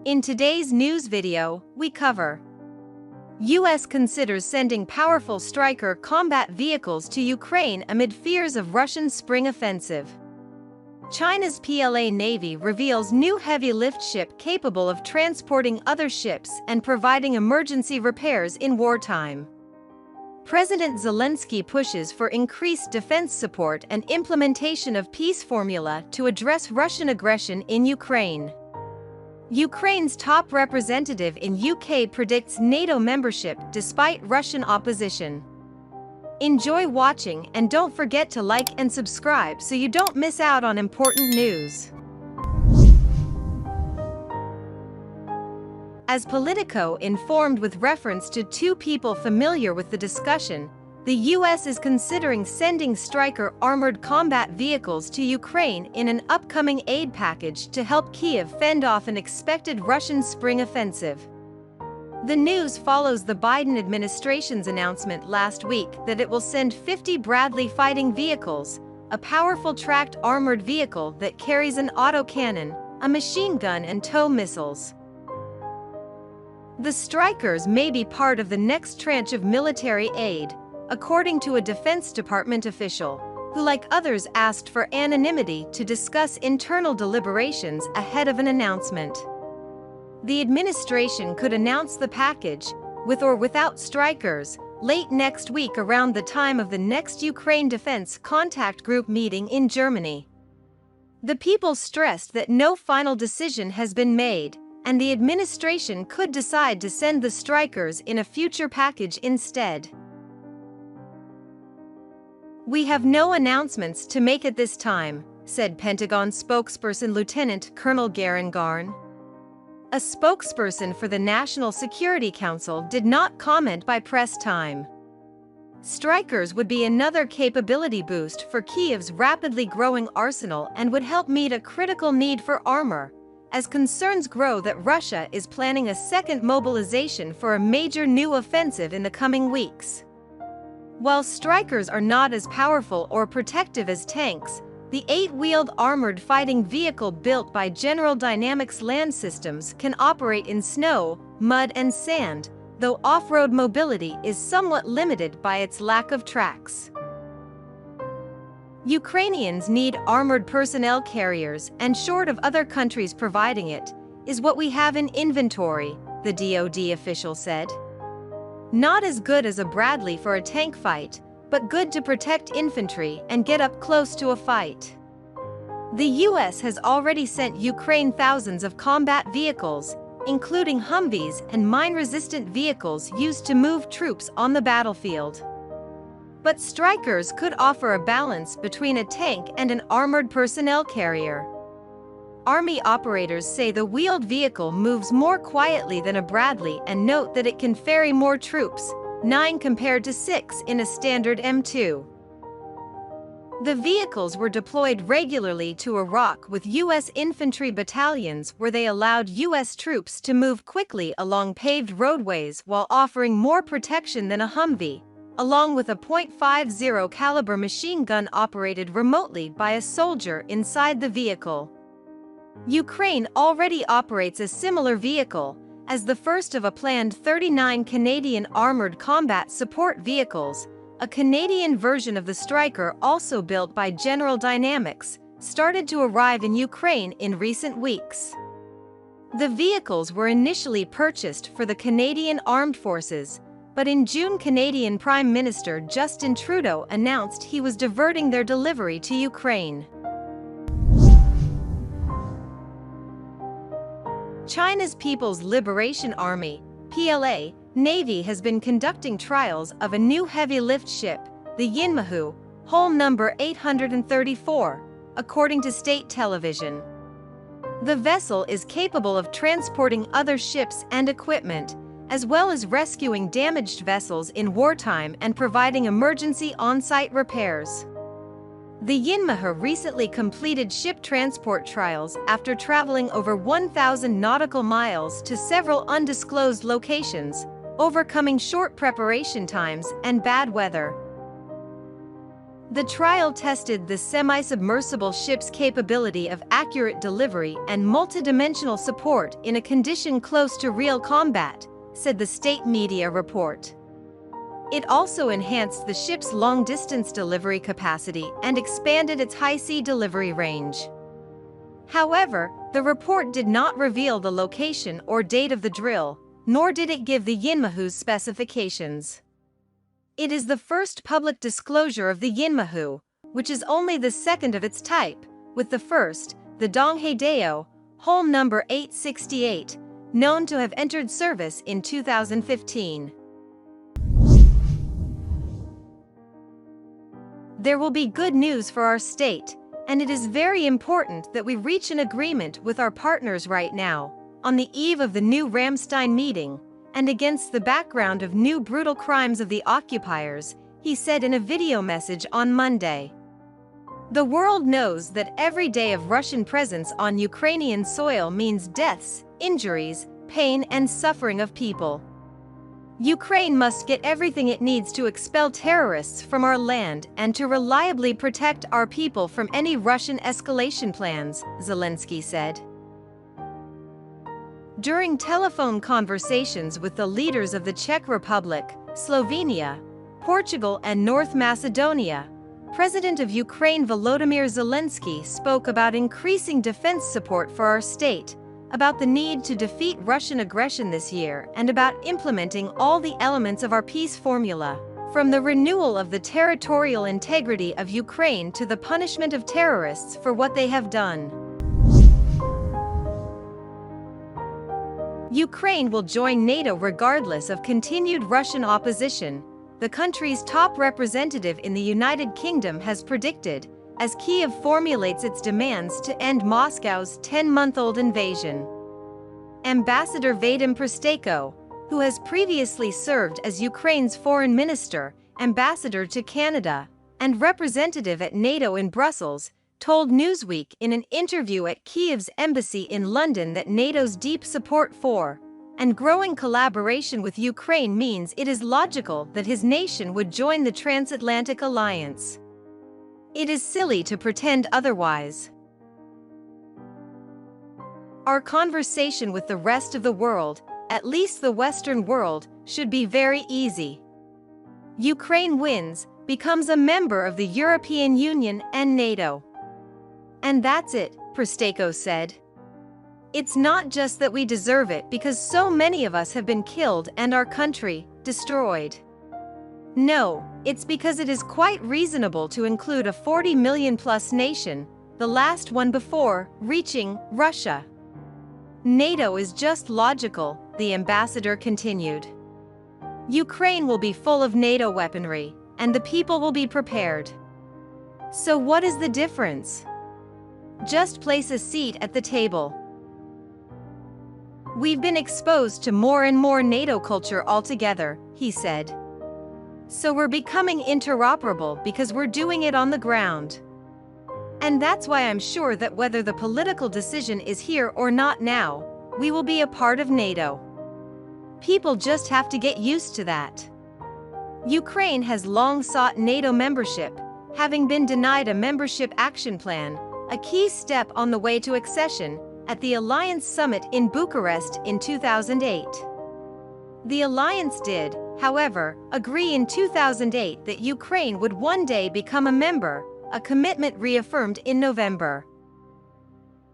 In today's news video, we cover: US considers sending powerful Stryker combat vehicles to Ukraine amid fears of Russian spring offensive. China's PLA Navy reveals new heavy lift ship capable of transporting other ships and providing emergency repairs in wartime. President Zelensky pushes for increased defense support and implementation of peace formula to address Russian aggression in Ukraine. Ukraine's top representative in UK predicts NATO membership despite Russian opposition. Enjoy watching and don't forget to like and subscribe so you don't miss out on important news. As Politico informed with reference to two people familiar with the discussion, the US is considering sending Stryker armored combat vehicles to Ukraine in an upcoming aid package to help Kyiv fend off an expected Russian spring offensive. The news follows the Biden administration's announcement last week that it will send 50 Bradley fighting vehicles, a powerful tracked armored vehicle that carries an autocannon, a machine gun and tow missiles. The Strykers may be part of the next tranche of military aid, according to a Defense Department official, who like others asked for anonymity to discuss internal deliberations ahead of an announcement. The administration could announce the package, with or without Strykers, late next week around the time of the next Ukraine Defense Contact Group meeting in Germany. The people stressed that no final decision has been made, and the administration could decide to send the Strykers in a future package instead. "We have no announcements to make at this time," said Pentagon spokesperson Lieutenant Colonel Garen Garn. A spokesperson for the National Security Council did not comment by press time. Strykers would be another capability boost for Kyiv's rapidly growing arsenal and would help meet a critical need for armor, as concerns grow that Russia is planning a second mobilization for a major new offensive in the coming weeks. While Strykers are not as powerful or protective as tanks, the 8-wheeled armored fighting vehicle built by General Dynamics Land Systems can operate in snow, mud and sand, though off-road mobility is somewhat limited by its lack of tracks. Ukrainians need armored personnel carriers, and short of other countries providing it, is what we have in inventory, the DoD official said. Not as good as a Bradley for a tank fight, but good to protect infantry and get up close to a fight. The US has already sent Ukraine thousands of combat vehicles, including Humvees and mine-resistant vehicles used to move troops on the battlefield. But Strykers could offer a balance between a tank and an armored personnel carrier. Army operators say the wheeled vehicle moves more quietly than a Bradley and note that it can ferry more troops, 9 compared to 6 in a standard M2. The vehicles were deployed regularly to Iraq with U.S. infantry battalions where they allowed U.S. troops to move quickly along paved roadways while offering more protection than a Humvee, along with a .50 caliber machine gun operated remotely by a soldier inside the vehicle. Ukraine already operates a similar vehicle, as the first of a planned 39 Canadian armored combat support vehicles, a Canadian version of the Stryker also built by General Dynamics, started to arrive in Ukraine in recent weeks. The vehicles were initially purchased for the Canadian Armed Forces, but in June Canadian Prime Minister Justin Trudeau announced he was diverting their delivery to Ukraine. China's People's Liberation Army, PLA, Navy has been conducting trials of a new heavy lift ship, the Yinmahu, hull number 834, according to state television. The vessel is capable of transporting other ships and equipment, as well as rescuing damaged vessels in wartime and providing emergency on-site repairs. The Yinmahu recently completed ship transport trials after traveling over 1,000 nautical miles to several undisclosed locations, overcoming short preparation times and bad weather. The trial tested the semi-submersible ship's capability of accurate delivery and multidimensional support in a condition close to real combat, said the state media report. It also enhanced the ship's long-distance delivery capacity and expanded its high-sea delivery range. However, the report did not reveal the location or date of the drill, nor did it give the Yinmahu's specifications. It is the first public disclosure of the Yinmahu, which is only the second of its type, with the first, the Donghaedaeo, hull number 868, known to have entered service in 2015. There will be good news for our state, and it is very important that we reach an agreement with our partners right now, on the eve of the new Ramstein meeting, and against the background of new brutal crimes of the occupiers, he said in a video message on Monday. The world knows that every day of Russian presence on Ukrainian soil means deaths, injuries, pain and suffering of people. Ukraine must get everything it needs to expel terrorists from our land and to reliably protect our people from any Russian escalation plans, Zelensky said. During telephone conversations with the leaders of the Czech Republic, Slovenia, Portugal and North Macedonia, President of Ukraine Volodymyr Zelensky spoke about increasing defense support for our state, about the need to defeat Russian aggression this year and about implementing all the elements of our peace formula, from the renewal of the territorial integrity of Ukraine to the punishment of terrorists for what they have done. Ukraine will join NATO regardless of continued Russian opposition, the country's top representative in the United Kingdom has predicted, as Kyiv formulates its demands to end Moscow's 10-month-old invasion. Ambassador Vadim Prystaiko, who has previously served as Ukraine's foreign minister, ambassador to Canada, and representative at NATO in Brussels, told Newsweek in an interview at Kyiv's embassy in London that NATO's deep support for and growing collaboration with Ukraine means it is logical that his nation would join the transatlantic alliance. It is silly to pretend otherwise. Our conversation with the rest of the world, at least the Western world, should be very easy. Ukraine wins, becomes a member of the European Union and NATO. And that's it, Prystaiko said. It's not just that we deserve it because so many of us have been killed and our country destroyed. No, it's because it is quite reasonable to include a 40 million plus nation, the last one before reaching Russia. NATO is just logical, the ambassador continued. Ukraine will be full of NATO weaponry, and the people will be prepared. So what is the difference? Just place a seat at the table. We've been exposed to more and more NATO culture altogether, he said. So we're becoming interoperable because we're doing it on the ground. And that's why I'm sure that whether the political decision is here or not now, we will be a part of NATO. People just have to get used to that. Ukraine has long sought NATO membership, having been denied a membership action plan, a key step on the way to accession, at the Alliance Summit in Bucharest in 2008. The alliance did, however, agree in 2008 that Ukraine would one day become a member, a commitment reaffirmed in November.